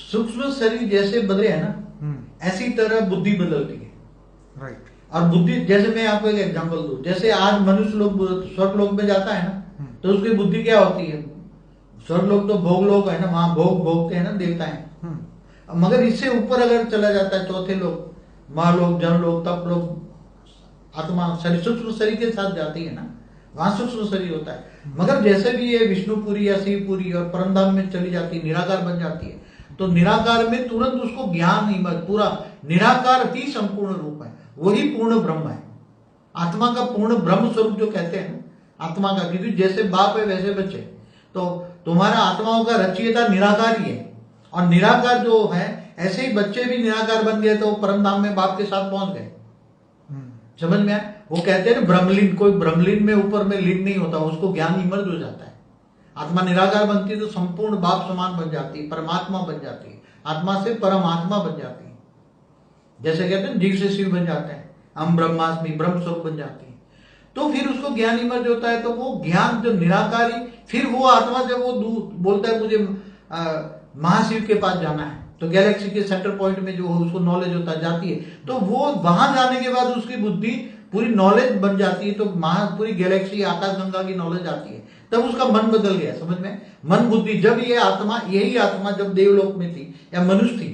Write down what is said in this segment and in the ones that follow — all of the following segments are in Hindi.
सूक्ष्म शरीर जैसे बदले है ना, ऐसी तरह बुद्धि बदलती है। राइट। और बुद्धि, जैसे मैं आपको एक एग्जांपल दूं, जैसे आज मनुष्य लोग स्वर्ग लोक में जाता है ना, तो उसकी बुद्धि क्या होती है? स्वर्ग लोक तो भोग लोक है ना, वहां भोग भोगते हैं ना देवताएं। मगर इससे ऊपर अगर चला जाता है, चौथे लोग, महालोक, जनलोक, तप लोक, आत्मा शरीर सूक्ष्म शरीर के साथ जाती है ना, वहां सूक्ष्म शरीर होता है। मगर जैसे भी ये विष्णुपुरी या शिवपुरी और परमधाम में चली जाती है, निराकार बन जाती है, तो निराकार में तुरंत उसको ज्ञान नहीं, पूरा निराकार ही संपूर्ण रूप है, वही पूर्ण ब्रह्म है। आत्मा का पूर्ण ब्रह्म स्वरूप जो कहते हैं ना, आत्मा का, क्योंकि जैसे बाप है वैसे बच्चे, तो तुम्हारा आत्माओं का रचयिता निराकार ही है। और निराकार जो है, ऐसे ही बच्चे भी निराकार बन गए तो परमधाम में बाप के साथ पहुंच गए। समझ में आया? वो कहते हैं ना ब्रह्मलीन, कोई ब्रह्मलीन में ऊपर में लीन नहीं होता, उसको ज्ञान इमर्ज हो जाता है। आत्मा निराकार बनती है तो संपूर्ण बाप समान बन जाती है, परमात्मा बन जाती है, आत्मा से परमात्मा बन जाती है। जैसे कहते हैं जीव से शिव बन जाते हैं, हम ब्रह्मास्मि, ब्रह्म स्वरूप बन जाती है। तो फिर उसको ज्ञान इमर्ज होता है, तो वो ज्ञान जो निराकारी, फिर वो आत्मा जब वो बोलता है मुझे महाशिव के पास जाना है, तो गैलेक्सी के सेंटर पॉइंट में जो उसको नॉलेज होता जाती है, तो वो वहां जाने के बाद उसकी बुद्धि पूरी नॉलेज बन जाती है, तो पूरी गैलेक्सी आकाश गंगा की नॉलेज आती है, तब उसका मन बदल गया। समझ में? मन बुद्धि, जब ये आत्मा, यही आत्मा जब देवलोक में थी या मनुष्य थी,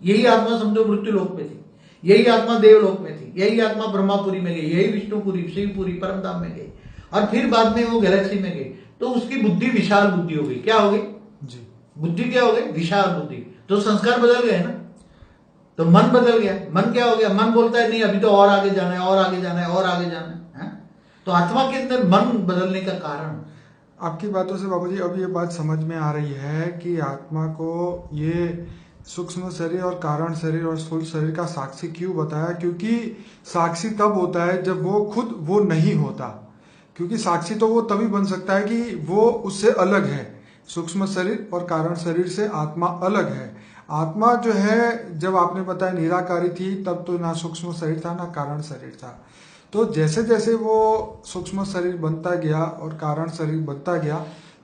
यही आत्मा समझो मृत्यु लोक में थी, यही आत्मा देवलोक में थी, यही आत्मा ब्रह्मापुरी में गई, यही विष्णुपुरी, शिवपुरी, परमधाम में गई, और फिर बाद में वो गैलेक्सी में गई, तो उसकी बुद्धि विशाल बुद्धि हो गई। क्या हो गई जी? बुद्धि क्या हो गई? विशाल बुद्धि। तो संस्कार बदल गए ना, तो मन बदल गया। मन क्या हो गया? मन बोलता है नहीं, अभी तो और आगे जाना है, और आगे जाना है, और आगे जाना है। तो आत्मा के अंदर मन बदलने का कारण, आपकी बातों से बाबूजी अब ये बात समझ में आ रही है कि आत्मा को ये सूक्ष्म शरीर और कारण शरीर और स्थूल शरीर का साक्षी क्यों बताया, क्योंकि साक्षी तब होता है जब वो खुद वो नहीं होता। क्योंकि साक्षी तो वो तभी बन सकता है कि वो उससे अलग है। सूक्ष्म शरीर और कारण शरीर से आत्मा अलग है। आत्मा जो है, जब आपने बताया निराकारी थी, तब तो ना सूक्ष्म शरीर था ना कारण शरीर था। तो जैसे जैसे वो सूक्ष्म शरीर बनता गया और कारण शरीर बनता गया,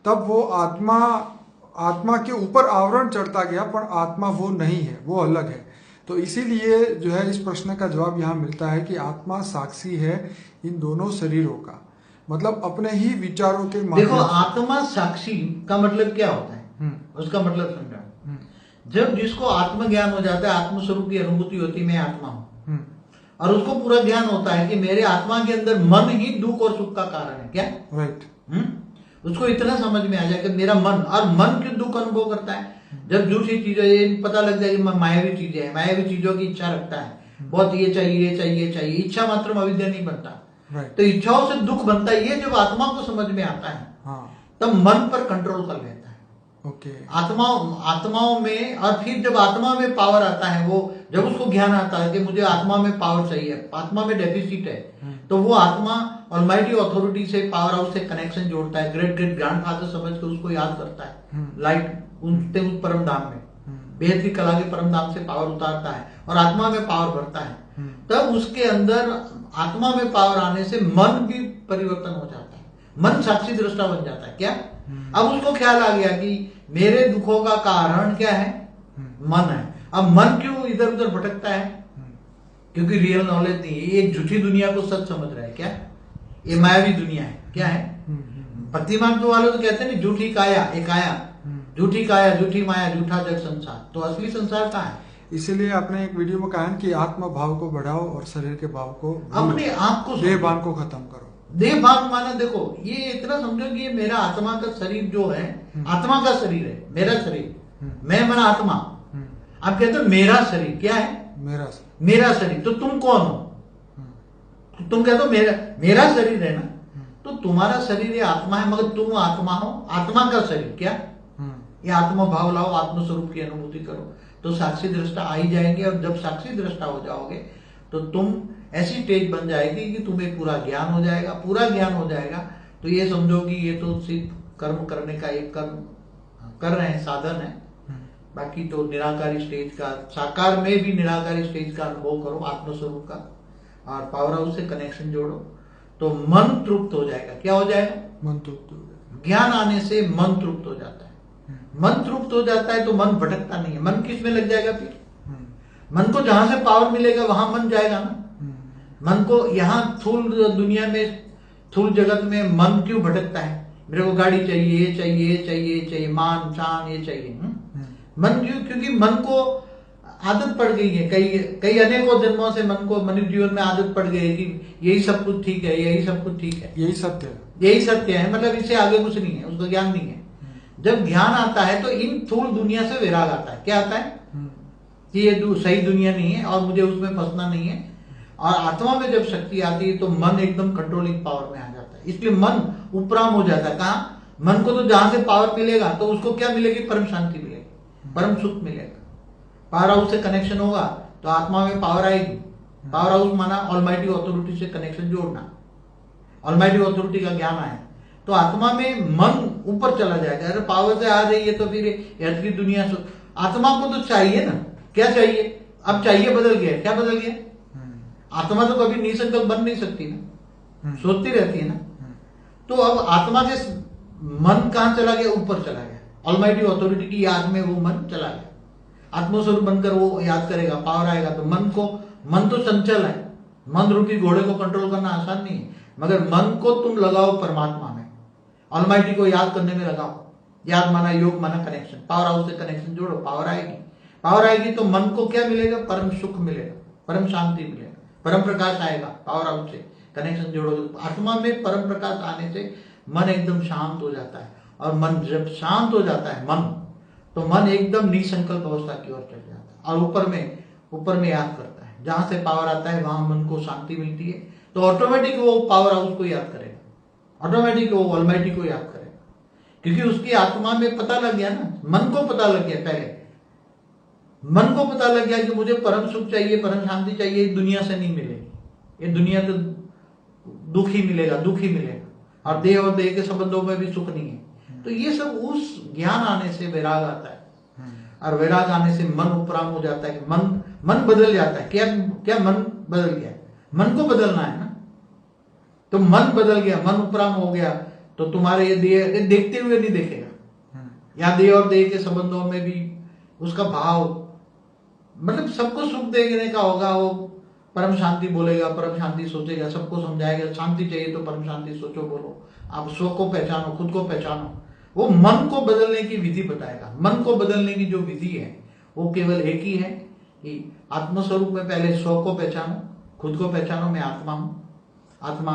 तब वो आत्मा के ऊपर आवरण चढ़ता गया, पर आत्मा वो नहीं है, वो अलग है। तो इसीलिए जो है इस प्रश्न का जवाब यहाँ मिलता है कि आत्मा साक्षी है इन दोनों शरीरों का, मतलब अपने ही विचारों के माध्यम। देखो, आत्मा साक्षी का मतलब क्या होता है, उसका मतलब समझा। जब जिसको आत्मज्ञान हो जाता है, आत्मस्वरूप की अनुभूति होती है, मैं आत्मा हूं, और उसको पूरा ज्ञान होता है कि मेरे आत्मा के अंदर मन ही दुख और सुख का कारण है। क्या? राइट। उसको इतना समझ में आ जाए कि मेरा मन, और मन क्यों दुख अनुभव करता है? जब झूठी चीजें, ये पता लग जाए कि मायावी चीजें हैं, मायावी चीजों की इच्छा रखता है, बहुत ये चाहिए, ये चाहिए, ये चाहिए, इच्छा मात्र अविद्या नहीं बनता। तो इच्छाओं से दुख बनता है। ये जब आत्मा को समझ में आता है, तब मन पर कंट्रोल कर लेता है। ओके। आत्माओं में, और फिर जब आत्मा में पावर आता है, वो जब उसको ज्ञान आता है कि मुझे आत्मा में पावर चाहिए, आत्मा में डेफिसिट है, तो वो आत्मा ऑलमाइटी अथॉरिटी से, पावर हाउस से कनेक्शन जोड़ता है, ग्रेट ग्रेट ग्रैंडफादर समझ के उसको याद करता है, लाइट उनते उस परम धाम में, बेहद की कला के परम धाम से पावर उतारता है और आत्मा में पावर भरता है। तब उसके अंदर आत्मा में पावर आने से मन भी परिवर्तन हो जाता है, मन साक्षी दृष्टा बन जाता है। क्या? अब उसको ख्याल आ गया कि मेरे दुखों का कारण क्या है? मन है। अब मन क्यों इधर उधर भटकता है? क्योंकि रियल नॉलेज नहीं है, ये झूठी दुनिया को सच समझ रहा है। क्या? ये मायावी दुनिया है। क्या है? भक्तिमान तो वाले तो कहते हैं ना, झूठी काया एक आया, झूठी काया, झूठी माया, झूठा जग संसार। तो असली संसार कहाँ है? इसीलिए आपने एक वीडियो में कहा कि आत्मा भाव को बढ़ाओ और शरीर के भाव को, अपने आप को, देह भाव को खत्म करो। देह भाव माना, देखो ये इतना समझो कि ये मेरा आत्मा का शरीर जो है, आत्मा का शरीर है, मेरा शरीर, मैं माना आत्मा। आप कहते हो मेरा शरीर। क्या है? मेरा शरीर। तो तुम कौन हो? तुम कहते हो मेरा शरीर है ना, तो तुम्हारा शरीर ये आत्मा है, मगर तुम आत्मा हो, आत्मा का शरीर। क्या? ये आत्मा भाव लाओ, आत्मस्वरूप की अनुभूति करो, तो साक्षी दृष्टा आ ही जाएंगे। और जब साक्षी दृष्टा हो जाओगे तो तुम ऐसी स्टेज बन जाएगी कि तुम्हें पूरा ज्ञान हो जाएगा। पूरा ज्ञान हो जाएगा तो ये समझो कि ये तो सिर्फ कर्म करने का एक कर्म कर रहे हैं, साधन है। बाकी तो निराकारी स्टेज का, साकार में भी निराकारी स्टेज का अनुभव करो, आत्मस्वरूप का, और पावर हाउस से कनेक्शन जोड़ो, तो मन तृप्त हो जाएगा। क्या हो जाएगा? मन तृप्त हो जाएगा। ज्ञान आने से मन तृप्त हो जाता है। मन तृप्त हो जाता है तो मन भटकता नहीं है। मन किस में लग जाएगा फिर? मन को जहां से पावर मिलेगा वहां मन जाएगा ना। मन को यहाँ थूल दुनिया में, थूल जगत में मन क्यों भटकता है? मेरे को गाड़ी चाहिए, ये चाहिए, ये चाहिए, ये चाहिए, मान शान ये चाहिए। मन क्यों? क्योंकि मन को आदत पड़ गई है। कई अनेकों जन्मों से मन को, मनुष्य जीवन में आदत पड़ गई है कि यही सब कुछ ठीक है, यही सब कुछ ठीक है, यही सत्य है, यही सत्य है, मतलब इससे आगे कुछ नहीं है, उसका ज्ञान नहीं है। जब ज्ञान आता है तो इन थूल दुनिया से वैराग आता है। क्या आता है? कि ये सही दुनिया नहीं है और मुझे उसमें फंसना नहीं है। और आत्मा में जब शक्ति आती है तो मन एकदम कंट्रोलिंग पावर में आ जाता है। इसलिए मन उपराम हो जाता है। कहाँ? मन को तो जहां से पावर मिलेगा तो उसको क्या मिलेगी? परम शांति मिलेगी, परम सुख मिलेगा। पावर हाउस से कनेक्शन होगा तो आत्मा में पावर आएगी। पावर हाउस माना ऑलमाइटी अथॉरिटी से कनेक्शन जोड़ना। ऑलमाइटी अथॉरिटी का ज्ञान आया तो आत्मा में मन ऊपर चला जाएगा। अरे पावर से आ रही है तो फिर अर्थ की दुनिया से आत्मा को तो चाहिए ना। क्या चाहिए? अब चाहिए बदल गया। क्या बदल गया? आत्मा तो कभी निसंकल्प बन नहीं सकती ना, सोचती रहती है ना। तो अब आत्मा से मन कहां चला गया? ऊपर चला गया। ऑलमाइटी अथॉरिटी की याद में वो मन चला गया। आत्मस्वरूप बनकर वो याद करेगा, पावर आएगा तो मन तो चंचल है। मन रूपी घोड़े को कंट्रोल करना आसान नहीं है, मगर मन को तुम लगाओ परमात्मा में, ऑलमाइटी को याद करने में लगाओ। याद माना योग माना कनेक्शन। पावर हाउस से कनेक्शन जोड़ो, पावर आएगी। पावर आएगी तो मन को क्या मिलेगा? परम सुख मिलेगा, परम शांति मिलेगा, परम प्रकाश आएगा। पावर हाउस से कनेक्शन जोड़ो। आत्मा में परम प्रकाश आने से मन एकदम शांत हो जाता है। और मन जब शांत हो जाता है मन, तो मन एकदम निसंकल्प अवस्था की ओर चल जाता है और ऊपर में याद करता है। जहां से पावर आता है वहां मन को शांति मिलती है तो ऑटोमेटिक वो पावर हाउस को याद करेगा, ऑटोमेटिक वो ऑलमाइटी को याद करेगा। क्योंकि उसकी आत्मा में पता लग गया ना, मन को पता लग गया। पहले मन को पता लग गया कि मुझे परम सुख चाहिए, परम शांति चाहिए, दुनिया से नहीं मिलेगी। ये दुनिया तो दुख ही मिलेगा, दुख ही मिलेगा। और देह के संबंधों में भी सुख नहीं है। तो ये सब उस ज्ञान आने से वैराग आता है। और वैराग आने से मन उपराम हो जाता है कि मन बदल जाता है। क्या मन बदल गया? मन को बदलना है ना। तो मन बदल गया, मन उपराम हो गया तो तुम्हारे ये देह देखते हुए नहीं देखेगा। या देह और देह के संबंधों में भी उसका भाव, मतलब सबको सुख देने का होगा। वो परम शांति बोलेगा, परम शांति सोचेगा, सबको समझाएगा। शांति चाहिए तो परम शांति सोचो, बोलो। आप स्व को पहचानो, खुद को पहचानो। वो मन को बदलने की विधि बताएगा। मन को बदलने की जो विधि है वो केवल एक ही है कि आत्मस्वरूप में पहले स्व को पहचानो, खुद को पहचानो, मैं आत्मा हूं। आत्मा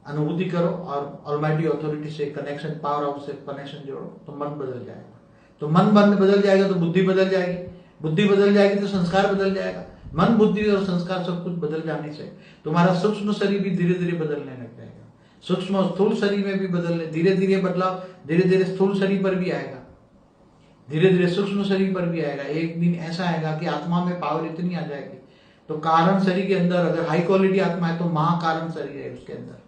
अनुभूति करो और ऑलमाइटी अथॉरिटी से कनेक्शन, पावर हाउस से कनेक्शन जोड़ो तो मन बदल जाएगा। तो मन बदल जाएगा तो बुद्धि बदल जाएगी, बुद्धि बदल जाएगी तो संस्कार बदल जाएगा। मन, बुद्धि और संस्कार सब कुछ बदल जाने से तुम्हारा सूक्ष्म शरीर भी धीरे धीरे बदलने लग जाएगा। सूक्ष्म स्थूल शरीर में भी बदलने, धीरे धीरे बदलाव धीरे धीरे स्थूल शरीर पर भी आएगा, धीरे धीरे सूक्ष्म शरीर पर भी आएगा। एक दिन ऐसा आएगा कि आत्मा में पावर इतनी आ जाएगी तो कारण शरीर के अंदर, अगर हाई क्वालिटी आत्मा है तो महाकारण शरीर है उसके अंदर।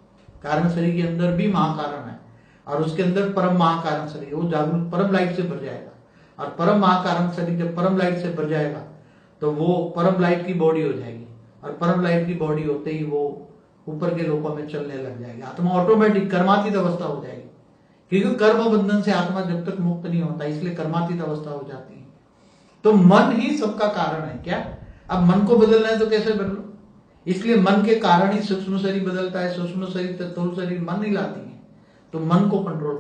कारण शरीर के अंदर भी महाकारण है और उसके अंदर परम महाकारण शरीर, वो जागरूक परम लाइट से भर जाएगा। और परम महाकारण शरीर जब परम लाइट से भर जाएगा तो वो परम लाइट की बॉडी हो जाएगी। और परम लाइट की बॉडी होते ही वो ऊपर के लोकों में चलने लग जाएगी। आत्मा ऑटोमेटिक कर्मातीत अवस्था हो जाएगी। क्योंकि कर्म बंधन से आत्मा जब तक मुक्त नहीं होता, इसलिए कर्मातीत अवस्था हो जाती है। तो मन ही सबका कारण है। क्या? अब मन को बदलना है तो कैसे बदलो? इसलिए मन के कारण ही सूक्ष्म शरीर बदलता है। सूक्ष्म शरीर, स्थूल शरीर मन ही लाती है। तो मन को कंट्रोल